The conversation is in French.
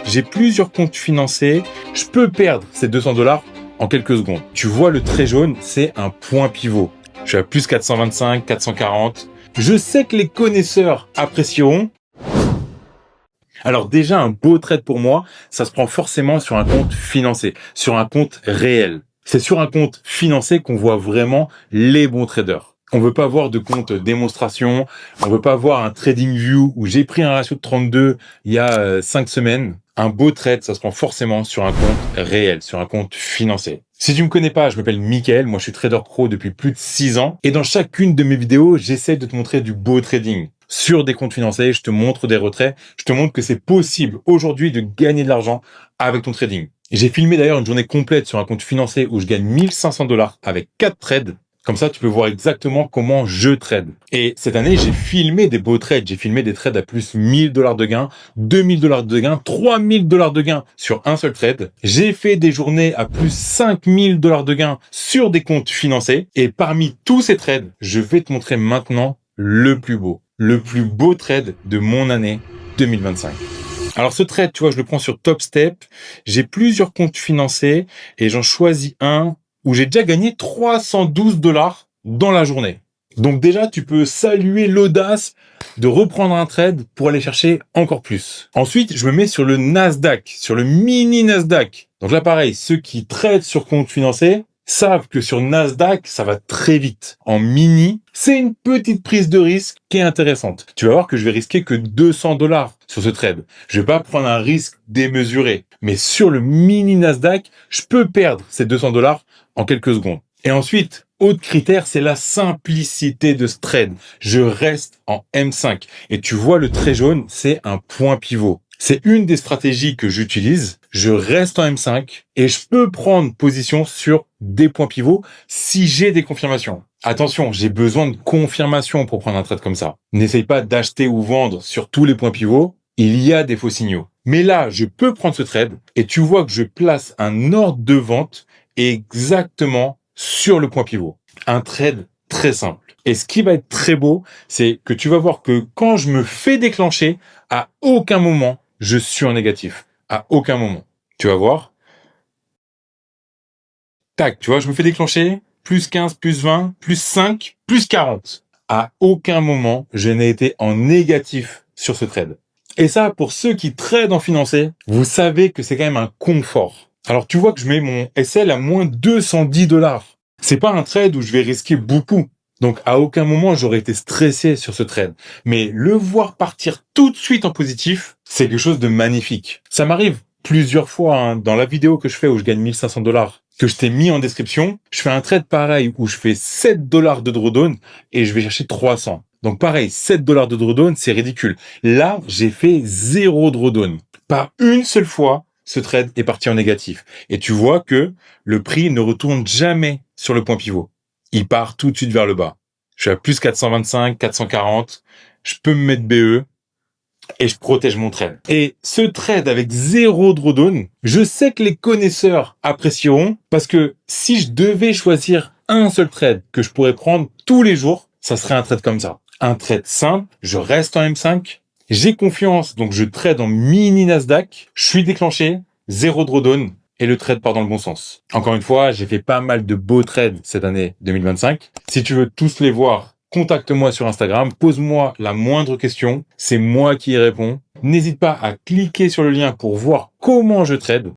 j'ai plusieurs comptes financés, je peux perdre ces 200 $ en quelques secondes. Tu vois le trait jaune, c'est un point pivot. Je suis à plus 425, 440. Je sais que les connaisseurs apprécieront. Alors déjà, un beau trade pour moi, ça se prend forcément sur un compte financé, sur un compte réel. C'est sur un compte financé qu'on voit vraiment les bons traders. On veut pas voir de compte démonstration, on veut pas voir un TradingView où j'ai pris un ratio de 32 il y a 5 semaines. Un beau trade, ça se prend forcément sur un compte réel, sur un compte financé. Si tu me connais pas, je m'appelle Mickaël, moi je suis trader pro depuis plus de 6 ans et dans chacune de mes vidéos, j'essaie de te montrer du beau trading. Sur des comptes financés, je te montre des retraits, je te montre que c'est possible aujourd'hui de gagner de l'argent avec ton trading. J'ai filmé d'ailleurs une journée complète sur un compte financé où je gagne 1500 $ avec 4 trades. Comme ça, tu peux voir exactement comment je trade. Et cette année, j'ai filmé des beaux trades. J'ai filmé des trades à plus 1000 $ de gain, 2000 $ de gain, 3000 $ de gain sur un seul trade. J'ai fait des journées à plus 5000 $ de gain sur des comptes financés. Et parmi tous ces trades, je vais te montrer maintenant le plus beau trade de mon année 2025. Alors ce trade, tu vois, je le prends sur Top Step. J'ai plusieurs comptes financés et j'en choisis un où j'ai déjà gagné 312 $ dans la journée. Donc déjà, tu peux saluer l'audace de reprendre un trade pour aller chercher encore plus. Ensuite, je me mets sur le Nasdaq, sur le mini Nasdaq. Donc là, pareil, ceux qui tradent sur compte financé savent que sur Nasdaq, ça va très vite. En mini, c'est une petite prise de risque qui est intéressante. Tu vas voir que je vais risquer que 200 $ sur ce trade. Je vais pas prendre un risque démesuré. Mais sur le mini Nasdaq, je peux perdre ces 200 $ en quelques secondes. Et ensuite, autre critère, c'est la simplicité de ce trade. Je reste en M5. Et tu vois le trait jaune, c'est un point pivot. C'est une des stratégies que j'utilise. Je reste en M5 et je peux prendre position sur des points pivots si j'ai des confirmations. Attention, j'ai besoin de confirmation pour prendre un trade comme ça. N'essaye pas d'acheter ou vendre sur tous les points pivots. Il y a des faux signaux. Mais là, je peux prendre ce trade et tu vois que je place un ordre de vente exactement sur le point pivot. Un trade très simple. Et ce qui va être très beau, c'est que tu vas voir que quand je me fais déclencher, à aucun moment, je suis en négatif. À aucun moment. Tu vas voir. Tac, tu vois, je me fais déclencher. Plus 15, plus 20, plus 5, plus 40. À aucun moment, je n'ai été en négatif sur ce trade. Et ça, pour ceux qui tradent en financé, vous savez que c'est quand même un confort. Alors, tu vois que je mets mon SL à moins 210 $. C'est pas un trade où je vais risquer beaucoup. Donc, à aucun moment, j'aurais été stressé sur ce trade. Mais le voir partir tout de suite en positif, c'est quelque chose de magnifique. Ça m'arrive plusieurs fois, dans la vidéo que je fais où je gagne 1500 $, que je t'ai mis en description, je fais un trade pareil où je fais 7 $ de drawdown et je vais chercher 300. Donc pareil, 7 $ de drawdown, c'est ridicule. Là, j'ai fait 0 drawdown. Pas une seule fois, ce trade est parti en négatif. Et tu vois que le prix ne retourne jamais sur le point pivot. Il part tout de suite vers le bas. Je suis à plus 425, 440. Je peux me mettre BE et je protège mon trade. Et ce trade avec 0 drawdown, je sais que les connaisseurs apprécieront parce que si je devais choisir un seul trade que je pourrais prendre tous les jours, ça serait un trade comme ça. Un trade simple, je reste en M5, j'ai confiance, donc je trade en mini Nasdaq, je suis déclenché, 0 drawdown et le trade part dans le bon sens. Encore une fois, j'ai fait pas mal de beaux trades cette année 2025. Si tu veux tous les voir, contacte-moi sur Instagram, pose-moi la moindre question, c'est moi qui y réponds. N'hésite pas à cliquer sur le lien pour voir comment je trade.